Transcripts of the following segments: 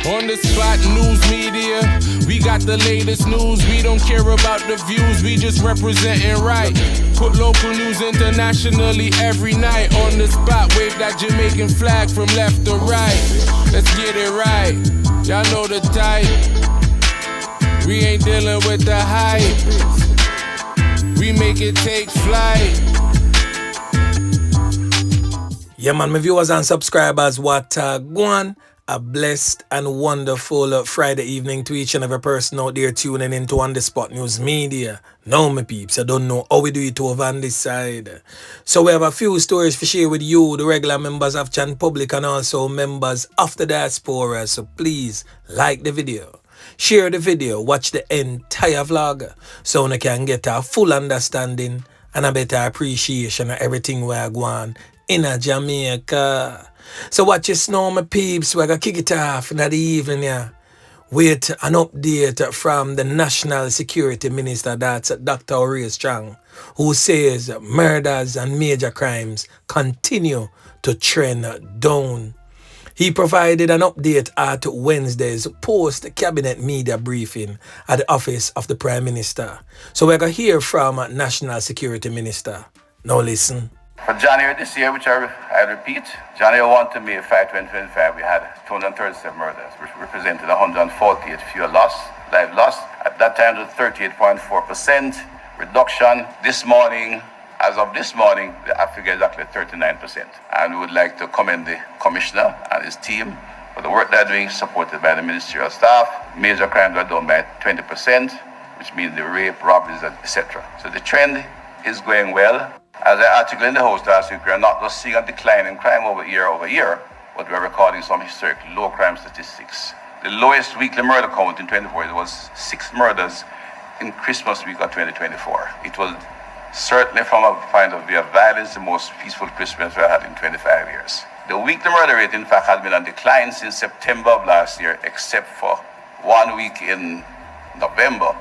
On the spot news media, we got the latest news. We don't care about the views, we just representing right. Put local news internationally every night. On the spot, wave that Jamaican flag from left to right. Let's get it right, y'all know the type. We ain't dealing with the hype, we make it take flight. Yeah man, my viewers and subscribers, what go on? A blessed and wonderful Friday evening to each and every person out there tuning into On The Spot News Media. Now my peeps, I don't know how we do it over on this side. So we have a few stories to share with you, the regular members of Chan Public and also members of the diaspora. So please like the video, share the video, watch the entire vlog so you can get a full understanding and a better appreciation of everything we are going in Jamaica. So what you know, my peeps, we're going to kick it off in the evening yeah, with an update from the National Security Minister, that's Dr. O'Ray Strong, who says murders and major crimes continue to trend down. He provided an update at Wednesday's post-cabinet media briefing at the office of the Prime Minister. So we're going to hear from National Security Minister. Now listen. For January this year, which I repeat, January 1 to May 5, 2025, we had 237 murders, which represented 148 fewer live lost. At that time, it was 38.4% reduction. This morning, as of this morning, the figure is actually 39%. And we would like to commend the Commissioner and his team for the work they're doing, supported by the ministerial staff. Major crimes are down by 20%, which means the rape, robberies, etc. So the trend is going well. As I articulated in the House last week, we are not just seeing a decline in crime over year, but we are recording some historic low crime statistics. The lowest weekly murder count in 2024 was 6 murders in Christmas week of 2024. It was certainly, from a point of view of violence, the most peaceful Christmas we had in 25 years. The weekly murder rate, in fact, has been on decline since September of last year, except for 1 week in November.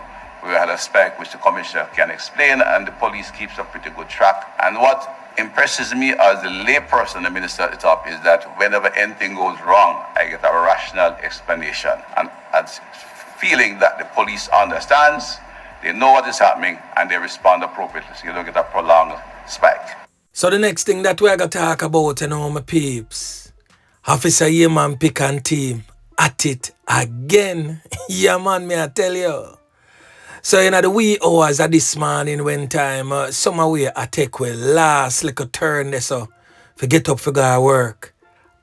We had a spike which the Commissioner can explain, and the police keeps a pretty good track. And what impresses me as the layperson, the minister at the top, is that whenever anything goes wrong, I get a rational explanation. And it's feeling that the police understands, they know what is happening, and they respond appropriately. So you don't get a prolonged spike. So the next thing that we're going to talk about, my peeps, Officer Yeman Pick and team at it again. Yeah man, me I tell you. So the wee hours of this morning when time, some way I take with last little turn there so for get up for go work.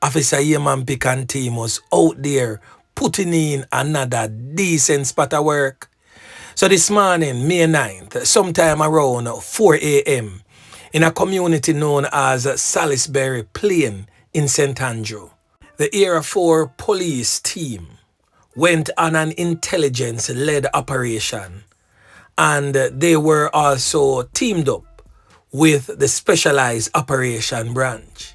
Officer Yeman Pick and team was out there putting in another decent spot of work. So this morning, May 9th, sometime around 4 a.m. in a community known as Salisbury Plain in St. Andrew, the Area 4 police team went on an intelligence-led operation. And they were also teamed up with the Specialized Operation Branch.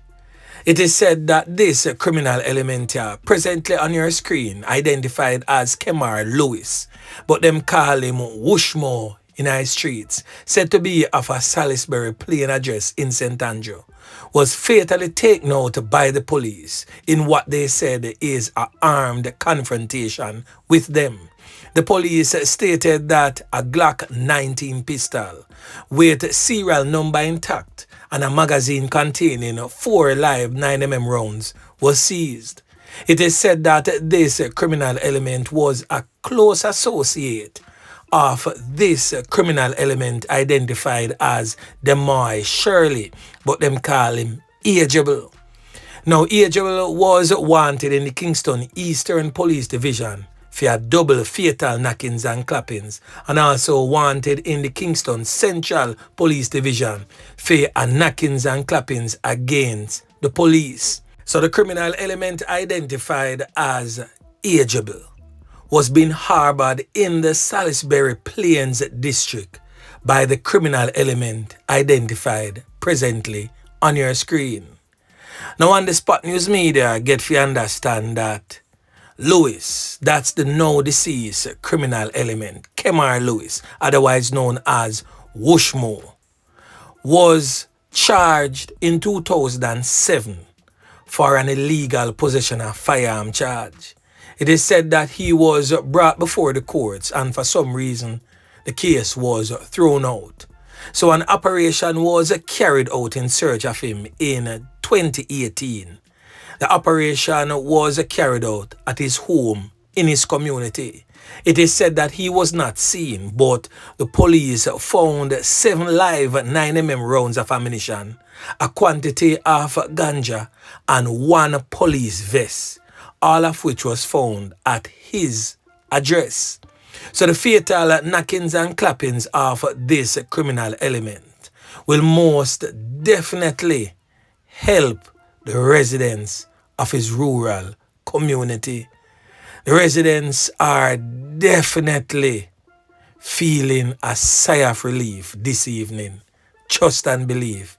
It is said that this criminal element here, presently on your screen, identified as Kemar Lewis, but them call him Wushmo in our streets, said to be of a Salisbury Plain address in St. Andrew, was fatally taken out by the police in what they said is an armed confrontation with them. The police stated that a Glock 19 pistol with serial number intact and a magazine containing 4 live 9mm rounds was seized. It is said that this criminal element was a close associate of this criminal element identified as Demoy Shirley, but them call him Ageable. Now, Ageable was wanted in the Kingston Eastern Police Division for a double fatal knockings and clappings, and also wanted in the Kingston Central Police Division for a knockings and clappings against the police. So the criminal element identified as Ageable was being harbored in the Salisbury Plains district by the criminal element identified presently on your screen. Now on the Spot News Media, get to understand that Lewis, that's the now deceased criminal element, Kemar Lewis, otherwise known as Wushmo, was charged in 2007 for an illegal possession of firearm charge. It is said that he was brought before the courts and for some reason the case was thrown out. So an operation was carried out in search of him in 2018. The operation was carried out at his home in his community. It is said that he was not seen, but the police found 7 live 9mm rounds of ammunition, a quantity of ganja, and 1 police vest, all of which was found at his address. So the fatal knockings and clappings of this criminal element will most definitely help the residents of his rural community. The residents are definitely feeling a sigh of relief this evening, trust and believe,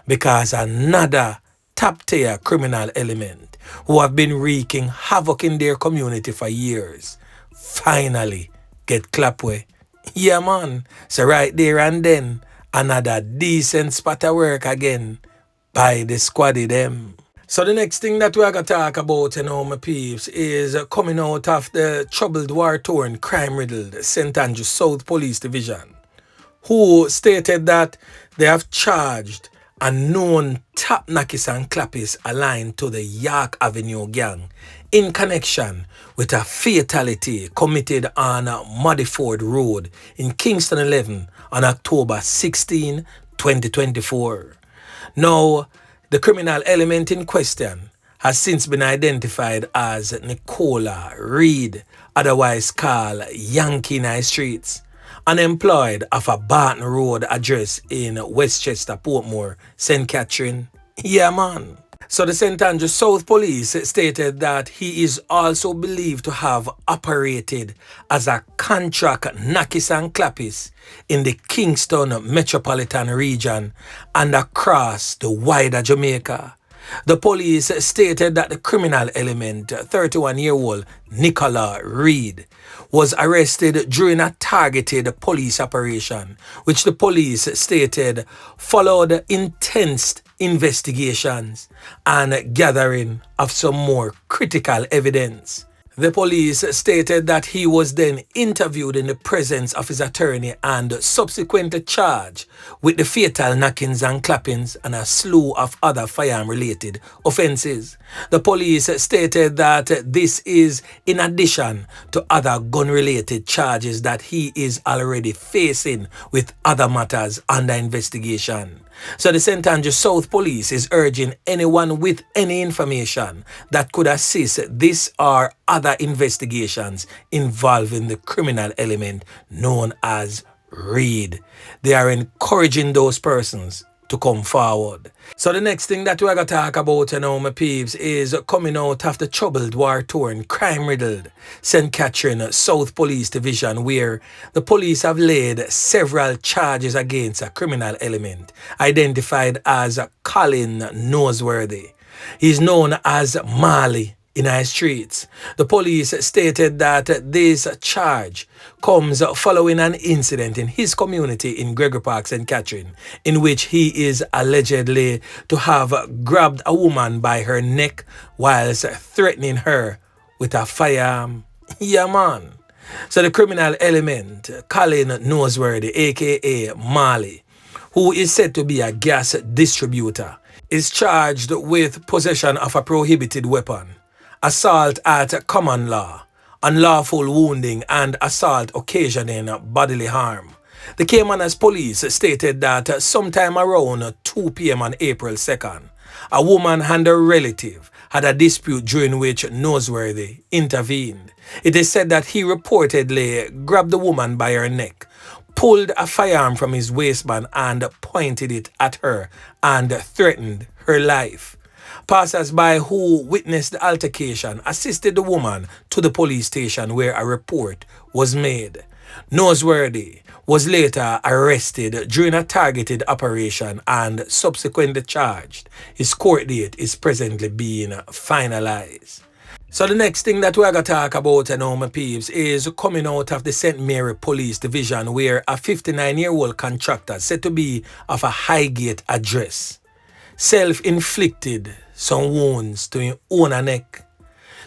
because another top-tier criminal element who have been wreaking havoc in their community for years finally get ClapWeh. Yeah, man. So right there and then, another decent spot of work again by the squaddy them. So the next thing that we're going to talk about, my peeps, is coming out of the troubled, war-torn, crime-riddled St. Andrews South Police Division, who stated that they have charged a known top knockers and clappers aligned to the York Avenue gang in connection with a fatality committed on Muddyford Road in Kingston 11 on October 16, 2024. Now, the criminal element in question has since been identified as Nicola Reed, otherwise called Yankee in High Streets, unemployed of a Barton Road address in Westchester, Portmore, St. Catherine. Yeah, man. So the St. Andrews South Police stated that he is also believed to have operated as a contract knockers and clappers in the Kingston metropolitan region and across the wider Jamaica. The police stated that the criminal element, 31-year-old Nicola Reed, was arrested during a targeted police operation, which the police stated followed intense investigations and gathering of some more critical evidence. The police stated that he was then interviewed in the presence of his attorney and subsequently charged with the fatal knockings and clappings and a slew of other firearm-related offences. The police stated that this is in addition to other gun-related charges that he is already facing with other matters under investigation. So the St. Andrews South Police is urging anyone with any information that could assist this or other investigations involving the criminal element known as Reed. They are encouraging those persons to come forward. So the next thing that we're going to talk about, my peeps, is coming out of the troubled, war-torn, crime-riddled St. Catherine South Police Division, where the police have laid several charges against a criminal element identified as Colin Noseworthy. He's known as Marley in High Streets. The police stated that this charge comes following an incident in his community in Gregory Park, St. Catherine, in which he is allegedly to have grabbed a woman by her neck whilst threatening her with a firearm. Yeah, man. So the criminal element, Colin Noseworthy, aka Marley, who is said to be a gas distributor, is charged with possession of a prohibited weapon, assault at common law, unlawful wounding, and assault occasioning bodily harm. The Kemar police stated that sometime around 2 p.m. on April 2nd, a woman and a relative had a dispute during which Noseworthy intervened. It is said that he reportedly grabbed the woman by her neck, pulled a firearm from his waistband and pointed it at her and threatened her life. Passers-by who witnessed the altercation assisted the woman to the police station where a report was made. Noseworthy was later arrested during a targeted operation and subsequently charged. His court date is presently being finalized. So the next thing that we're going to talk about, my peeps, is coming out of the St. Mary Police Division, where a 59-year-old contractor said to be of a Highgate address self-inflicted some wounds to his own neck.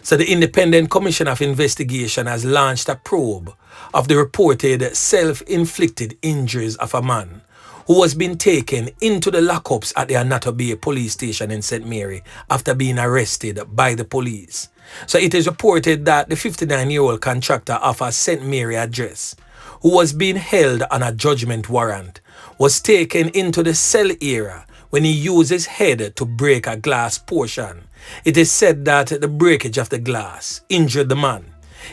So the Independent Commission of Investigation has launched a probe of the reported self-inflicted injuries of a man who was being taken into the lockups at the Annatto Bay police station in St. Mary after being arrested by the police. So it is reported that the 59-year-old contractor of a St. Mary address, who was being held on a judgment warrant, was taken into the cell area when he used his head to break a glass portion. It is said that the breakage of the glass injured the man.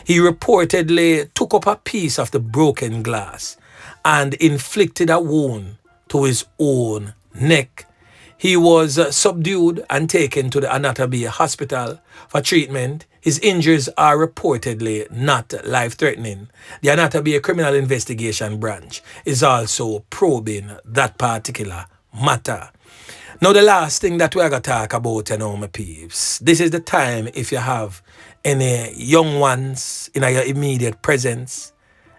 He reportedly took up a piece of the broken glass and inflicted a wound to his own neck. He was subdued and taken to the Annatto Bay Hospital for treatment. His injuries are reportedly not life-threatening. The Annatto Bay Criminal Investigation Branch is also probing that particular matter. Now, the last thing that we're going to talk about, my peeps, this is the time if you have any young ones in your immediate presence,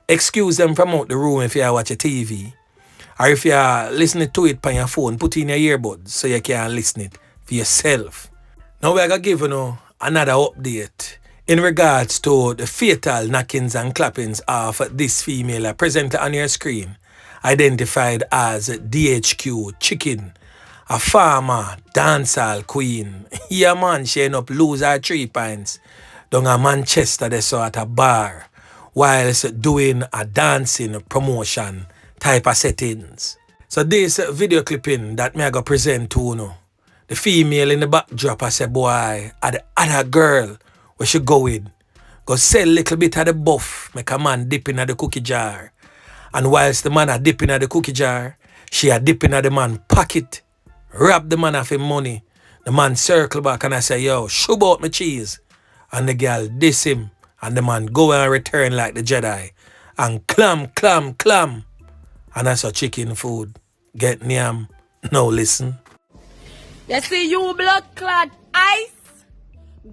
excuse them from out the room if you watch a TV, or if you're listening to it on your phone, put in your earbuds so you can listen it for yourself. Now, we're going to give you another update in regards to the fatal knockings and clappings of this female presently on your screen, identified as DHQ Chicken, a farmer, dancehall queen. Yeah, man, she ended up lose her 3 pints down in Manchester, they saw at a bar, whilst doing a dancing promotion type of settings. So this video clipping that me I go present to you, the female in the backdrop, I say, boy, at the other girl where she go with, go sell a little bit of the buff, make a man dip in the cookie jar. And whilst the man a dip in the cookie jar, she a dip in the man pocket, rob the man of him money. The man circle back and I say, yo, shove out my cheese. And the girl diss him. And the man go and return like the Jedi. And clam. And that's a chicken food. Get yam. Now listen. You see you blood clot ice?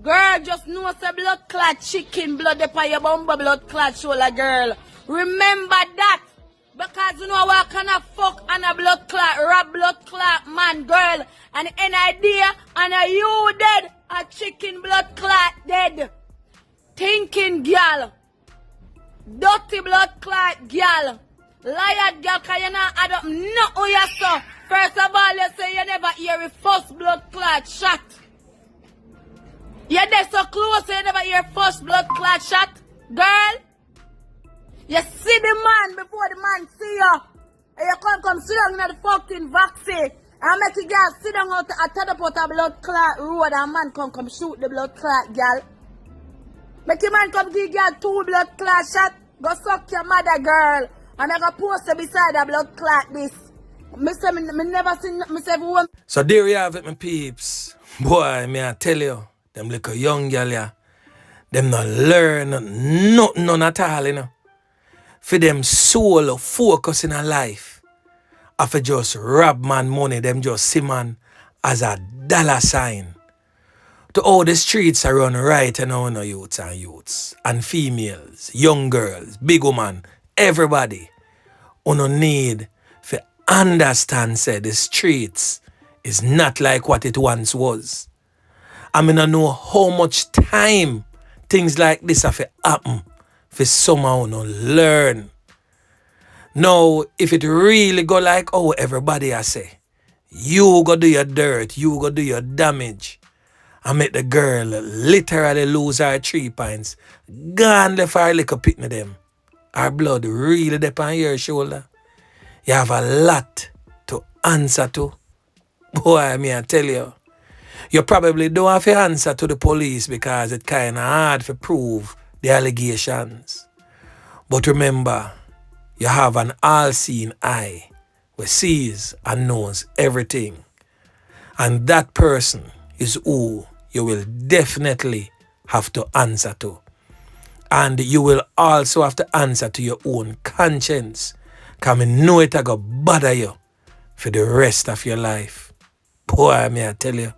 Girl, just know it's a blood clot chicken blood upon your bumper blood clot shoulder, girl. Remember that. Because you know what kind of fuck and a blood clot, rap blood clot man, girl. And any idea, and a you dead, a chicken blood clot dead. Thinking girl. Dirty blood clot girl. Liar girl, cause you not add up nothing you saw. First of all, you say you never hear a first blood clot shot. You're there so close, you never hear first blood clot shot. Girl. You see the man before the man see you. And you come sit down in the fucking vaccine. And make the girl sit down out at the pot of blood clot road and man come shoot the blood clot girl. Make the man come give girl 2 blood clot shot. Go suck your mother, girl. And I go post it beside the blood clot this. Me never seen one. So there you have it, my peeps. Boy, me I tell you, them little young girl, yeah, them not learn nothing none at all, you know. For them soul focus in a life. After just rob man money, them just see man as a dollar sign. To all the streets are run right now, no youths and females, young girls, big woman, everybody. Uno need to understand say the streets is not like what it once was. I mean, I know how much time things like this have to happen for somehow no learn. Now, if it really go like oh everybody I say, you go do your dirt, you go do your damage, and make the girl literally lose her 3 pints, gone left her little pitney them. Her blood really dip on your shoulder. You have a lot to answer to. Boy, me I tell you, you probably don't have to answer to the police because it's kind of hard to prove the allegations. But remember, you have an all-seeing eye who sees and knows everything. And that person is who you will definitely have to answer to. And you will also have to answer to your own conscience. Because I know it going to bother you for the rest of your life. Boy, may I tell you,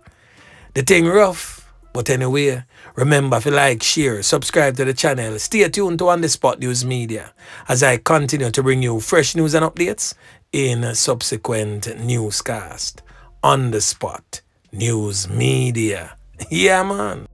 the thing rough. But anyway, remember to like, share, subscribe to the channel. Stay tuned to On The Spot News Media as I continue to bring you fresh news and updates in subsequent newscast. On The Spot News Media. Yeah, man.